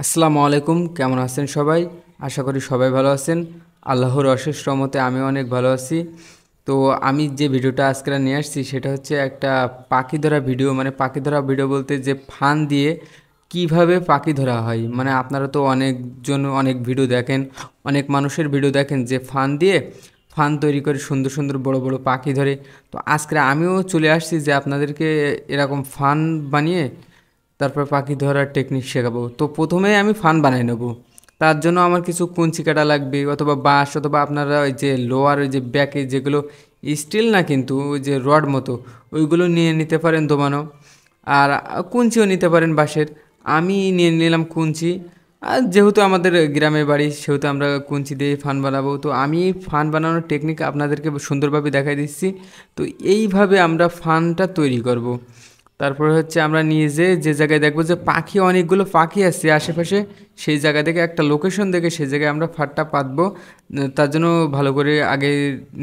আসসালামু আলাইকুম, কেমন আছেন সবাই? আশা করি সবাই ভালো আছেন। আল্লাহর অশেষ রহমতে আমি অনেক ভালো আছি। তো আমি যে ভিডিওটা আজকে নিয়ে আসছি সেটা হচ্ছে একটা পাখি ধরা ভিডিও। মানে পাখি ধরা ভিডিও বলতে যে ফান দিয়ে কিভাবে পাখি ধরা হয়। মানে আপনারা তো অনেকজন অনেক ভিডিও দেখেন, অনেক মানুষের ভিডিও দেখেন যে ফান দিয়ে ফান তৈরি করে সুন্দর সুন্দর বড় বড় পাখি ধরে। তো আজকে আমিও চলে আসছি যে আপনাদেরকে এরকম ফান বানিয়ে তারপর পাখি ধরার টেকনিক শেখাবো। তো প্রথমে আমি ফান বানাই নেব। তার জন্য আমার কিছু কঞ্চি কাটা লাগবে, অথবা বাঁশ, অথবা আপনারা ওই যে লোহার ওই যে ব্যাকে যেগুলো স্টিল না কিন্তু ওই যে রড মতো, ওইগুলো নিয়ে নিতে পারেন দোমানো। আর কুঞ্চিও নিতে পারেন বাঁশের। আমি নিয়ে নিলাম কুঞ্চি। আর যেহেতু আমাদের গ্রামে বাড়ি সেহেতু আমরা কুঞ্চি দিয়ে ফান বানাবো। তো আমি ফান বানানোর টেকনিক আপনাদেরকে সুন্দরভাবে দেখাই দিচ্ছি। তো এইভাবে আমরা ফানটা তৈরি করব। তারপরে হচ্ছে আমরা নিয়ে যে জায়গায় দেখবো যে পাখি, অনেকগুলো পাখি আছে আশেপাশে, সেই জায়গা থেকে একটা লোকেশন দেখে সেই জায়গায় আমরা ফাঁদটা পাতবো। তার জন্য ভালো করে আগে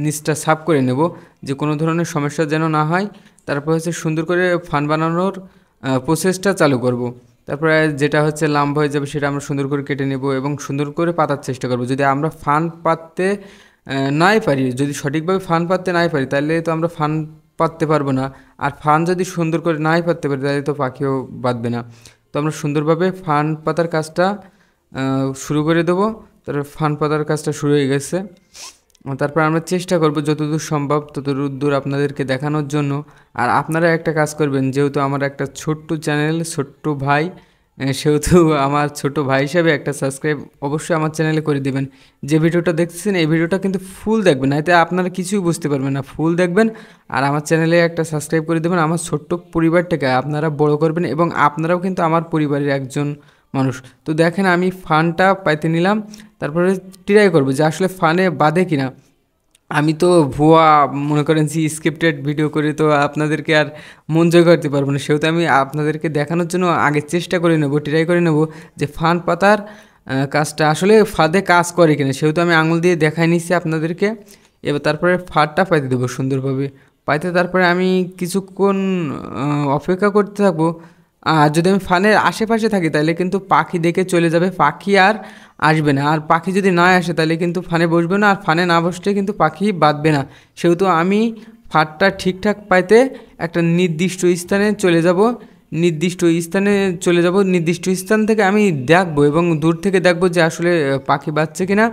নিচটা সাফ করে নেব, যে কোনো ধরনের সমস্যা যেন না হয়। তারপর হচ্ছে সুন্দর করে ফান বানানোর প্রসেসটা চালু করব। তারপরে যেটা হচ্ছে লাম্বা হয়ে যাবে সেটা আমরা সুন্দর করে কেটে নেব এবং সুন্দর করে পাতার চেষ্টা করব। যদি আমরা ফান পাততে নাই পারি, যদি সঠিকভাবে ফান পাততে নাই পারি, তাহলে তো আমরা ফান পাততে পারবো না। আর ফান যদি সুন্দর করে নাই পাততে পারি তাহলে তো পাখিও বাঁধবে না। তো আমরা সুন্দরভাবে ফান পাতার কাজটা শুরু করে দেবো। তারপর ফান পাতার কাজটা শুরু হয়ে গেছে। তারপর আমরা চেষ্টা করব যতদূর সম্ভব ততদূর আপনাদেরকে দেখানোর জন্য। আর আপনারা একটা কাজ করবেন, যেহেতু আমার একটা ছোট্ট চ্যানেল, ছোট্ট ভাই, সেহেতু আমার ছোট ভাই হিসাবে একটা সাবস্ক্রাইব অবশ্যই আমার চ্যানেলে করে দিবেন। যে ভিডিওটা দেখতেছেন এই ভিডিওটা কিন্তু ফুল দেখবেন, এতে আপনারা কিছুই বুঝতে পারবেন না। ফুল দেখবেন আর আমার চ্যানেলে একটা সাবস্ক্রাইব করে দেবেন। আমার ছোট্ট পরিবারটাকে আপনারা বড় করবেন এবং আপনারাও কিন্তু আমার পরিবারের একজন মানুষ। তো দেখেন আমি ফানটা পাইতে নিলাম। তারপরে ট্রাই করবো যে আসলে ফানে বাঁধে কিনা। আমি তো ভুয়া মনে করেন যে স্ক্রিপ্টেড ভিডিও করে তো আপনাদেরকে আর মন জয় করতে পারবো না, সেহেতু আমি আপনাদেরকে দেখানোর জন্য আগে চেষ্টা করে নেব, ট্রাই করে নেব যে ফান পাতার কাজটা আসলে ফাঁদে কাজ করে কিনা। সেহেতু আমি আঙুল দিয়ে দেখাই নিচ্ছি আপনাদেরকে। এবার তারপরে ফাঁদটা পাইতে দেবো সুন্দরভাবে। পাইতে তারপরে আমি কিছুক্ষণ অপেক্ষা করতে থাকবো। আর যদি আমি ফানের আশেপাশে থাকি তাহলে কিন্তু পাখি দেখে চলে যাবে, পাখি আর আসবে না। আর পাখি যদি না আসে তাহলে কিন্তু ফানে বসবে না, আর ফানে না বসলে কিন্তু পাখি বাঁধবে না। সেহেতু আমি ফাঁদটা ঠিকঠাক পাইতে একটা নির্দিষ্ট স্থানে চলে যাব। নির্দিষ্ট স্থানে চলে যাব, নির্দিষ্ট স্থান থেকে আমি দেখবো এবং দূর থেকে দেখবো যে আসলে পাখি বাঁচছে কিনা।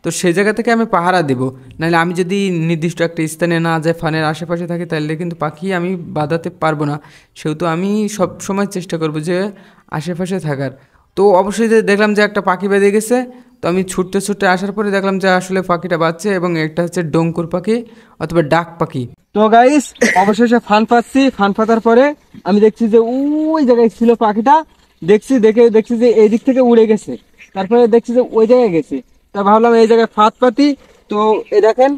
তো সেই জায়গা থেকে আমি পাহারা দেব। নাহলে আমি যদি নির্দিষ্ট একটা স্থানে না যাই, ফানের আশেপাশে থাকি, তাহলে কিন্তু পাখি আমি বাঁধাতে পারবো না। সেহেতু আমি সব সময় চেষ্টা করব যে আশেপাশে থাকার। তো অবশ্যই যে দেখলাম যে একটা পাখি বেঁধে গেছে। তো আমি ছুটতে ছুটতে আসার পরে দেখলাম যে আসলে পাখিটা বাজছে এবং এটা হচ্ছে ডঙ্কুর পাখি অথবা ডাক পাখি। তো গাইস অবশেষে ফান পাচ্ছি। ফান পাতার পরে আমি দেখছি যে ওই জায়গায় ছিল পাখিটা। দেখছি যে এই দিক থেকে উড়ে গেছে। তারপরে দেখছি যে ওই জায়গায় গেছে। তা ভাবলাম এই জায়গায় ফাঁদ পাতি। তো এই দেখেন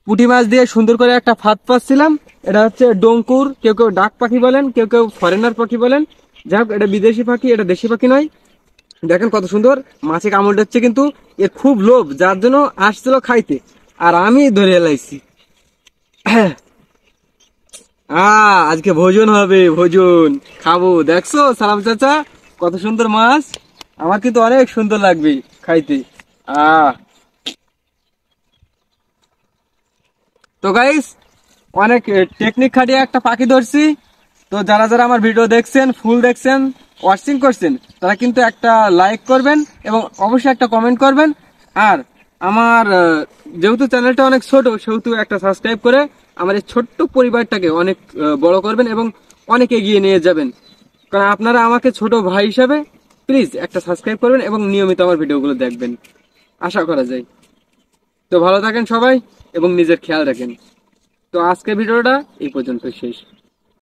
পুঁটি মাছ দিয়ে সুন্দর করে একটা ফাঁদ পাচ্ছিলাম। এটা হচ্ছে ডঙ্কুর, কেউ কেউ ডাক পাখি বলেন, কেউ কেউ ফরেনার পাখি বলেন। যাই হোক, এটা বিদেশি পাখি, এটা দেশি পাখি নয়। দেখেন কত সুন্দর মাছে কামড় দিচ্ছে, কিন্তু এর খুব লোভ, যার জন্য আসছিল খাইতে। আর আমি ধরে এলাইছি। আজকে ভোজন হবে, ভোজন খাবো। দেখছো সালাম চাচা কত সুন্দর মাছ, আমার কিন্তু অনেক সুন্দর লাগবে খাইতে। আহ তো গাইস অনেক টেকনিক খাটিয়ে একটা পাখি ধরছি। তো যারা যারা আমার ভিডিও দেখছেন, ফুল দেখছেন, ওয়াচিং করছেন, তারা কিন্তু একটা লাইক করবেন এবং অবশ্যই একটা কমেন্ট করবেন। আর আমার যেহেতু চ্যানেলটা অনেক ছোট, সেহেতু একটা সাবস্ক্রাইব করে আমার এই ছোট্ট পরিবারটাকে অনেক বড় করবেন এবং অনেক এগিয়ে নিয়ে যাবেন। কারণ আপনারা আমাকে ছোট ভাই হিসাবে প্লিজ একটা সাবস্ক্রাইব করবেন এবং নিয়মিত আমার ভিডিওগুলো দেখবেন, আশা করা যায়। তো ভালো থাকেন সবাই এবং নিজের খেয়াল রাখেন। তো আজকের ভিডিওটা এই পর্যন্ত শেষ।